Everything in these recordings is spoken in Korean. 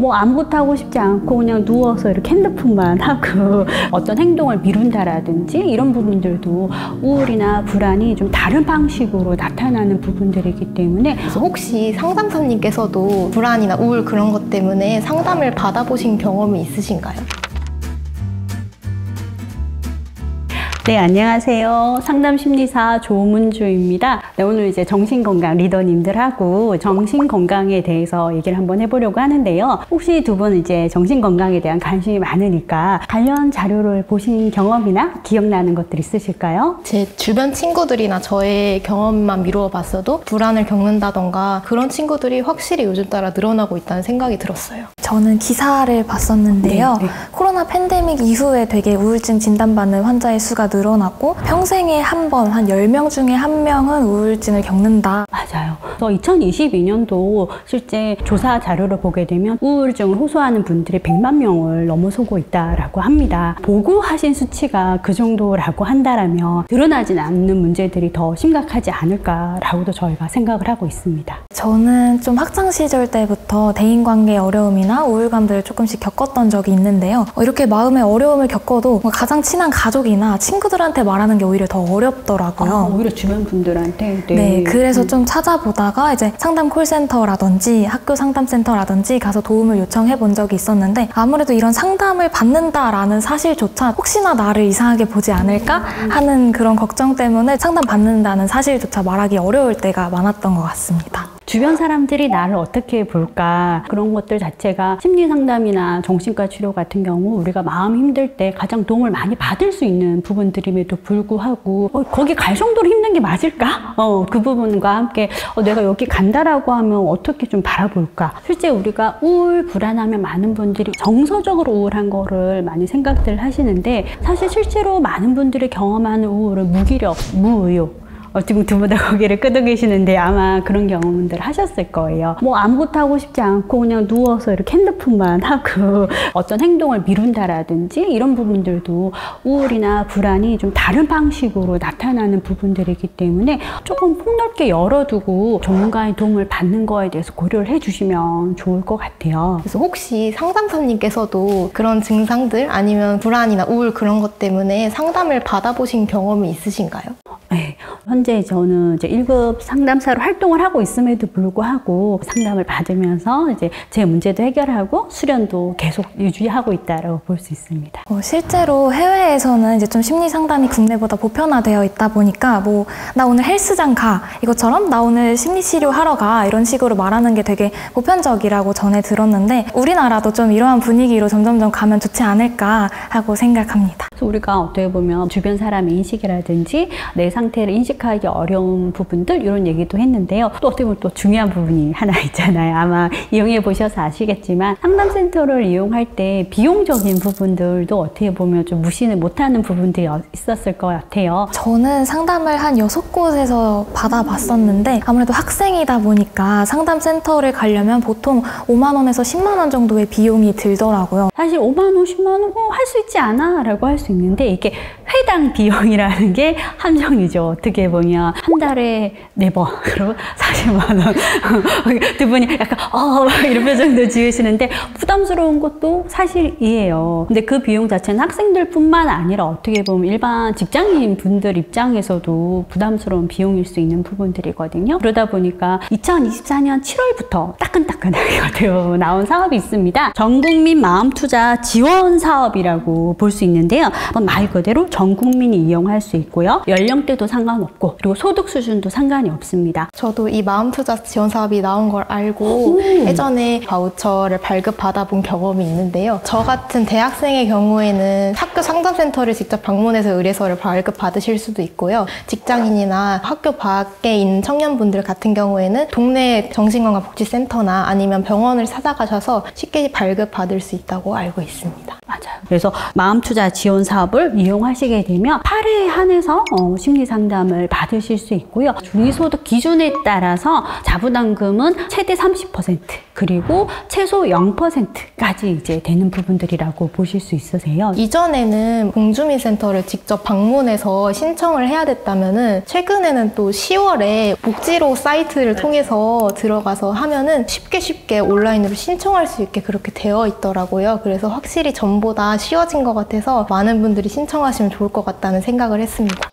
뭐 아무것도 하고 싶지 않고 그냥 누워서 이렇게 핸드폰만 하고 어떤 행동을 미룬다라든지 이런 부분들도 우울이나 불안이 좀 다른 방식으로 나타나는 부분들이기 때문에. 그래서 혹시 상담사님께서도 불안이나 우울 그런 것 때문에 상담을 받아보신 경험이 있으신가요? 네, 안녕하세요. 상담심리사 조문주입니다. 네, 오늘 이제 정신건강 리더님들하고 정신건강에 대해서 얘기를 한번 해보려고 하는데요. 혹시 두 분 이제 정신건강에 대한 관심이 많으니까 관련 자료를 보신 경험이나 기억나는 것들 있으실까요? 제 주변 친구들이나 저의 경험만 미루어 봤어도 불안을 겪는다던가 그런 친구들이 확실히 요즘 따라 늘어나고 있다는 생각이 들었어요. 저는 기사를 봤었는데요. 네. 코로나 팬데믹 이후에 되게 우울증 진단받는 환자의 수가 늘어났고 평생에 한 번, 한 10명 중에 한 명은 우울증을 겪는다. 맞아요. 그래서 2022년도 실제 조사 자료를 보게 되면 우울증을 호소하는 분들이 100만 명을 넘어서고 있다라고 합니다. 보고하신 수치가 그 정도라고 한다라면 드러나진 않는 문제들이 더 심각하지 않을까라고도 저희가 생각을 하고 있습니다. 저는 좀 학창 시절 때부터 대인관계 어려움이나 우울감들을 조금씩 겪었던 적이 있는데요. 이렇게 마음의 어려움을 겪어도 가장 친한 가족이나 친구들한테 말하는 게 오히려 더 어렵더라고요. 오히려 주변 분들한테? 네, 그래서 좀 찾아보다가 이제 상담 콜센터라든지 학교 상담센터라든지 가서 도움을 요청해 본 적이 있었는데 아무래도 이런 상담을 받는다라는 사실조차 혹시나 나를 이상하게 보지 않을까 하는 그런 걱정 때문에 상담 받는다는 사실조차 말하기 어려울 때가 많았던 것 같습니다. 주변 사람들이 나를 어떻게 볼까, 그런 것들 자체가 심리상담이나 정신과 치료 같은 경우 우리가 마음이 힘들 때 가장 도움을 많이 받을 수 있는 부분들임에도 불구하고 거기 갈 정도로 힘든 게 맞을까? 그 부분과 함께 내가 여기 간다라고 하면 어떻게 좀 바라볼까? 실제 우리가 우울, 불안하면 많은 분들이 정서적으로 우울한 거를 많이 생각들 하시는데 사실 실제로 많은 분들이 경험하는 우울은 무기력, 무의욕, 지금 두 분 다 고개를 끄덕 계시는데 아마 그런 경험들 하셨을 거예요. 뭐 아무것도 하고 싶지 않고 그냥 누워서 이렇게 핸드폰만 하고 어떤 행동을 미룬다라든지 이런 부분들도 우울이나 불안이 좀 다른 방식으로 나타나는 부분들이기 때문에 조금 폭넓게 열어두고 전문가의 도움을 받는 거에 대해서 고려를 해주시면 좋을 것 같아요. 그래서 혹시 상담사님께서도 그런 증상들 아니면 불안이나 우울 그런 것 때문에 상담을 받아보신 경험이 있으신가요? 네, 현재 저는 이제 1급 상담사로 활동을 하고 있음에도 불구하고 상담을 받으면서 이제 제 문제도 해결하고 수련도 계속 유지하고 있다고 볼 수 있습니다. 실제로 해외에서는 이제 좀 심리 상담이 국내보다 보편화되어 있다 보니까 나 오늘 헬스장 가 이것처럼 나 오늘 심리 치료 하러 가 이런 식으로 말하는 게 되게 보편적이라고 전해 들었는데 우리나라도 좀 이러한 분위기로 점점점 가면 좋지 않을까 하고 생각합니다. 그래서 우리가 어떻게 보면 주변 사람의 인식이라든지 내 상태를 인식하기 어려운 부분들 이런 얘기도 했는데요. 또 어떻게 보면 또 중요한 부분이 하나 있잖아요. 아마 이용해 보셔서 아시겠지만 상담센터를 이용할 때 비용적인 부분들도 어떻게 보면 좀 무시는 못하는 부분들이 있었을 것 같아요. 저는 상담을 한 6곳에서 받아봤었는데 아무래도 학생이다 보니까 상담센터를 가려면 보통 5만 원에서 10만 원 정도의 비용이 들더라고요. 사실 5만 원, 10만 원 할 수 있지 않아? 라고 할 수 있는데 이게 회당 비용이라는 게 함정이죠. 어떻게 보면 한 달에 4번 그리고 40만 원 두 분이 약간 이런 표정도 지으시는데 부담스러운 것도 사실이에요. 근데 그 비용 자체는 학생들 뿐만 아니라 어떻게 보면 일반 직장인 분들 입장에서도 부담스러운 비용일 수 있는 부분들이거든요. 그러다 보니까 2024년 7월부터 따끈따끈하게 나온 사업이 있습니다. 전국민 마음투자 지원 사업이라고 볼 수 있는데요. 말 그대로 전 국민이 이용할 수 있고요. 연령대도 상관없고 그리고 소득 수준도 상관이 없습니다. 저도 이 마음투자 지원 사업이 나온 걸 알고 예전에 바우처를 발급받아 본 경험이 있는데요. 저 같은 대학생의 경우에는 학교 상담센터를 직접 방문해서 의뢰서를 발급받으실 수도 있고요. 직장인이나 학교 밖에 있는 청년분들 같은 경우에는 동네 정신건강복지센터나 아니면 병원을 찾아가셔서 쉽게 발급받을 수 있다고 알고 있습니다. 맞아요. 그래서 마음투자 지원 사업을 이용하시게 되면 8회에 한해서 심리 상담을 받으실 수 있고요. 중위소득 기준에 따라서 자부담금은 최대 30% 그리고 최소 0%까지 이제 되는 부분들이라고 보실 수 있으세요. 이전에는 공주민센터를 직접 방문해서 신청을 해야 됐다면은 최근에는 또 10월에 복지로 사이트를 통해서 들어가서 하면은 쉽게 온라인으로 신청할 수 있게 그렇게 되어 있더라고요. 그래서 확실히 전보다 쉬워진 것 같아서 많은 분들이 신청하시면 좋을 것 같다는 생각을 했습니다.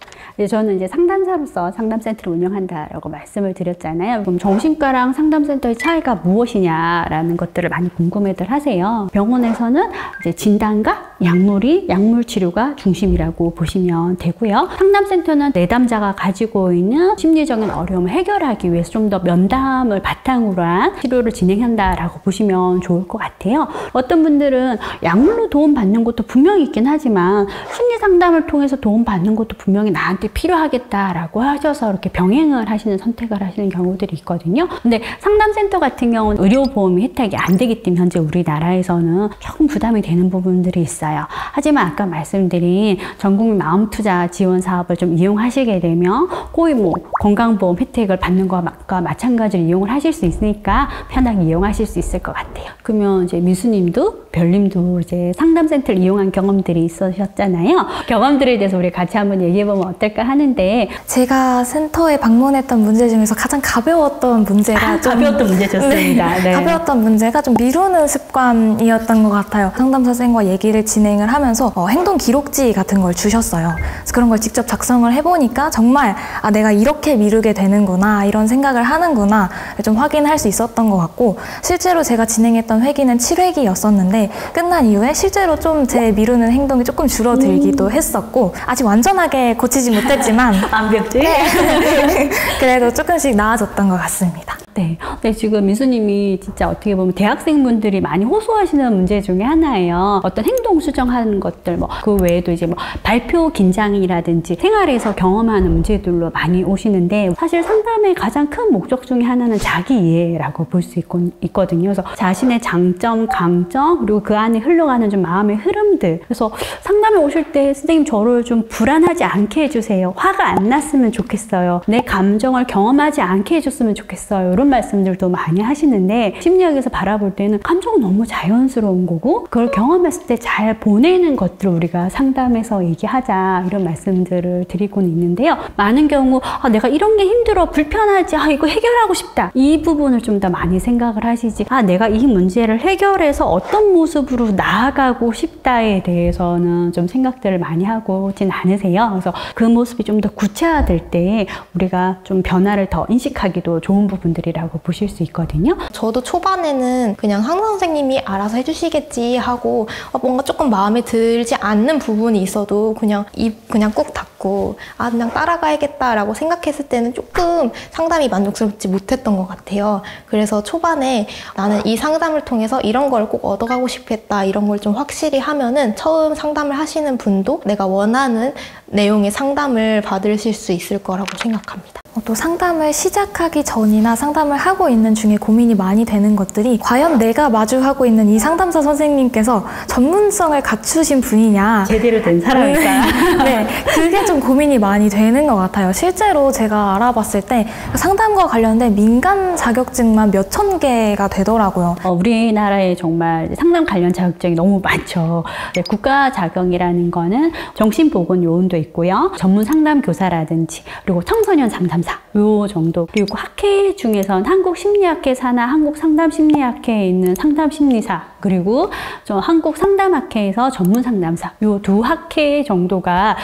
저는 이제 상담사로서 상담센터를 운영한다라고 말씀을 드렸잖아요. 그럼 정신과랑 상담센터의 차이가 무엇이냐라는 것들을 많이 궁금해들 하세요. 병원에서는 이제 진단과 약물 치료가 중심이라고 보시면 되고요. 상담센터는 내담자가 가지고 있는 심리적인 어려움을 해결하기 위해서 좀 더 면담을 바탕으로 한 치료를 진행한다라고 보시면 좋을 것 같아요. 어떤 분들은 약물로 도움받는 것도 분명히 있긴 하지만 심리 상담을 통해서 도움받는 것도 분명히 나한테 필요하겠다라고 하셔서 이렇게 병행을 하시는 선택을 하시는 경우들이 있거든요. 근데 상담센터 같은 경우는 의료보험이 혜택이 안 되기 때문에 현재 우리나라에서는 조금 부담이 되는 부분들이 있어요. 하지만 아까 말씀드린 전국민 마음투자 지원 사업을 좀 이용하시게 되면 거의 뭐 건강보험 혜택을 받는 것과 마찬가지로 이용을 하실 수 있으니까 편하게 이용하실 수 있을 것 같아요. 그러면 이제 미수님도 별님도 이제 상담센터를 이용한 경험들이 있으셨잖아요. 경험들에 대해서 우리 같이 한번 얘기해보면 어떨까 하는데, 제가 센터에 방문했던 문제 중에서 가장 가벼웠던 문제가 가벼웠던 문제 좋습니다. 네. 가벼웠던 문제가 좀 미루는 습관이었던 것 같아요. 상담 선생님과 얘기를 진행을 하면서 행동 기록지 같은 걸 주셨어요. 그래서 그런 걸 직접 작성을 해보니까 정말 내가 이렇게 미루게 되는구나, 이런 생각을 하는구나 좀 확인할 수 있었던 것 같고, 실제로 제가 진행했던 회기는 7회기였었는데 끝난 이후에 실제로 좀 제 미루는 행동이 조금 줄어들기도 했었고, 아직 완전하게 고치지 못했지만 완벽주의? 네. 그래도 조금씩 나아졌던 것 같습니다. 네. 근데 지금 민수님이 진짜 어떻게 보면 대학생분들이 많이 호소하시는 문제 중에 하나예요. 어떤 행동 수정하는 것들, 그 외에도 이제 발표 긴장이라든지 생활에서 경험하는 문제들로 많이 오시는데, 사실 상담의 가장 큰 목적 중에 하나는 자기 이해라고 볼 수 있거든요. 그래서 자신의 장점, 강점, 그리고 그 안에 흘러가는 좀 마음의 흐름들. 그래서 상담에 오실 때 선생님 저를 좀 불안하지 않게 해주세요. 화가 안 났으면 좋겠어요. 내 감정을 경험하지 않게 해줬으면 좋겠어요. 이런 말씀들도 많이 하시는데, 심리학에서 바라볼 때는 감정은 너무 자연스러운 거고 그걸 경험했을 때 잘 보내는 것들을 우리가 상담에서 얘기하자, 이런 말씀들을 드리고는 있는데요. 많은 경우 내가 이런 게 힘들어, 불편하지, 이거 해결하고 싶다, 이 부분을 좀 더 많이 생각을 하시지, 내가 이 문제를 해결해서 어떤 모습으로 나아가고 싶다에 대해서는 좀 생각들을 많이 하고 있진 않으세요. 그래서 그 모습이 좀 더 구체화될 때 우리가 좀 변화를 더 인식하기도 좋은 부분들이라고 보실 수 있거든요. 저도 초반에는 그냥 상담 선생님이 알아서 해주시겠지 하고 뭔가 조금 마음에 들지 않는 부분이 있어도 그냥 입 그냥 꾹 닫고 그냥 따라가야겠다라고 생각했을 때는 조금 상담이 만족스럽지 못했던 것 같아요. 그래서 초반에 나는 이 상담을 통해서 이런 걸 꼭 얻어가고 싶겠다, 이런 걸 좀 확실히 하면은 처음 상담을 하시는 분도 내가 원하는 내용의 상담을 받으실 수 있을 거라고 생각합니다. 또 상담을 시작하기 전이나 상담을 하고 있는 중에 고민이 많이 되는 것들이, 과연 내가 마주하고 있는 이 상담사 선생님께서 전문성을 갖추신 분이냐, 제대로 된 사람일까? 네, 그게 좀 고민이 많이 되는 것 같아요. 실제로 제가 알아봤을 때 상담과 관련된 민간 자격증만 몇천 개가 되더라고요. 우리나라에 정말 상담 관련 자격증이 너무 많죠. 국가 자격이라는 거는 정신보건요원도 있고요, 전문 상담 교사라든지, 그리고 청소년 상담사 요 정도, 그리고 학회 중에선 한국심리학회 산하 한국상담심리학회에 있는 상담심리사, 그리고 한국상담학회에서 전문상담사, 요 두 학회 정도가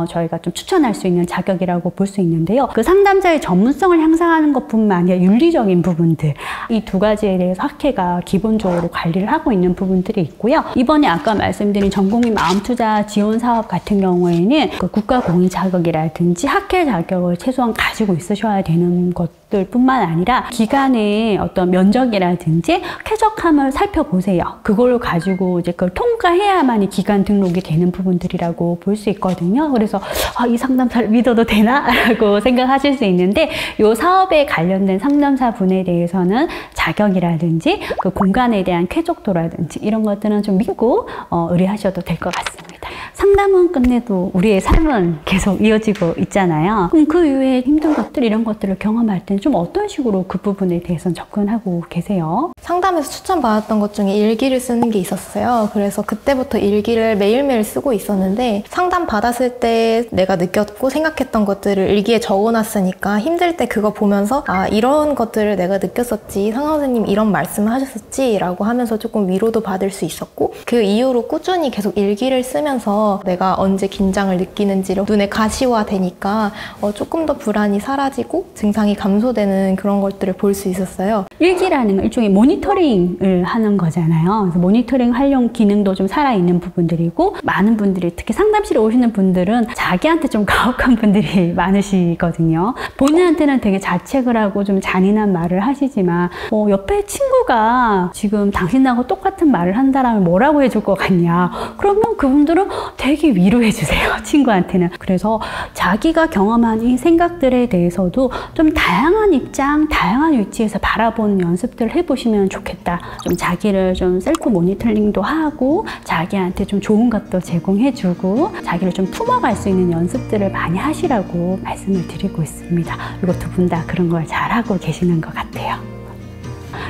저희가 좀 추천할 수 있는 자격이라고 볼 수 있는데요. 그 상담자의 전문성을 향상하는 것뿐만 아니라 윤리적인 부분들, 이 두 가지에 대해서 학회가 기본적으로 관리를 하고 있는 부분들이 있고요. 이번에 아까 말씀드린 전국민 마음투자 지원 사업 같은 경우에는 그 국가공인 자격이라든지 학회 자격을 최소한 가지고 가지고 있으셔야 되는 것들 뿐만 아니라 기간의 어떤 면적이라든지 쾌적함을 살펴보세요. 그걸 가지고 이제 그걸 통과해야만이 기간 등록이 되는 부분들이라고 볼 수 있거든요. 그래서 이 상담사를 믿어도 되나? 라고 생각하실 수 있는데 이 사업에 관련된 상담사분에 대해서는 자격이라든지 그 공간에 대한 쾌적도라든지 이런 것들은 좀 믿고 의뢰하셔도 될 것 같습니다. 상담은 끝내도 우리의 삶은 계속 이어지고 있잖아요. 그럼 그 이후에 힘든 것들 이런 것들을 경험할 때는 좀 어떤 식으로 그 부분에 대해서는 접근하고 계세요? 상담에서 추천받았던 것 중에 일기를 쓰는 게 있었어요. 그래서 그때부터 일기를 매일매일 쓰고 있었는데 상담 받았을 때 내가 느꼈고 생각했던 것들을 일기에 적어놨으니까 힘들 때 그거 보면서 이런 것들을 내가 느꼈었지, 상담 선생님 이런 말씀을 하셨었지 라고 하면서 조금 위로도 받을 수 있었고 그 이후로 꾸준히 계속 일기를 쓰면서 내가 언제 긴장을 느끼는지를 눈에 가시화되니까 조금 더 불안이 사라지고 증상이 감소되는 그런 것들을 볼 수 있었어요. 일기라는 건 일종의 모니터링을 하는 거잖아요. 그래서 모니터링 활용 기능도 좀 살아있는 부분들이고 많은 분들이 특히 상담실에 오시는 분들은 자기한테 좀 가혹한 분들이 많으시거든요. 본인한테는 되게 자책을 하고 좀 잔인한 말을 하시지만 옆에 친구가 지금 당신하고 똑같은 말을 한다라면 뭐라고 해줄 것 같냐. 그러면 그분들은 되게 위로해 주세요. 친구한테는. 그래서 자기가 경험한 이 생각들에 대해서도 좀 다양한 입장, 다양한 위치에서 바라보는 연습들을 해보시면 좋겠다. 좀 자기를 좀 셀프 모니터링도 하고 자기한테 좀 좋은 것도 제공해주고 자기를 좀 품어갈 수 있는 연습들을 많이 하시라고 말씀을 드리고 있습니다. 그리고 두 분 다 그런 걸 잘하고 계시는 것 같아요.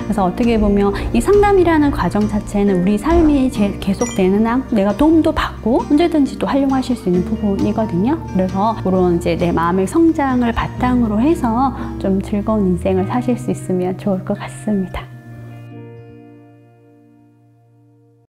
그래서 어떻게 보면 이 상담이라는 과정 자체는 우리 삶이 계속되는 한 내가 도움도 받고 언제든지 또 활용하실 수 있는 부분이거든요. 그래서 그런 이제 내 마음의 성장을 바탕으로 해서 좀 즐거운 인생을 사실 수 있으면 좋을 것 같습니다.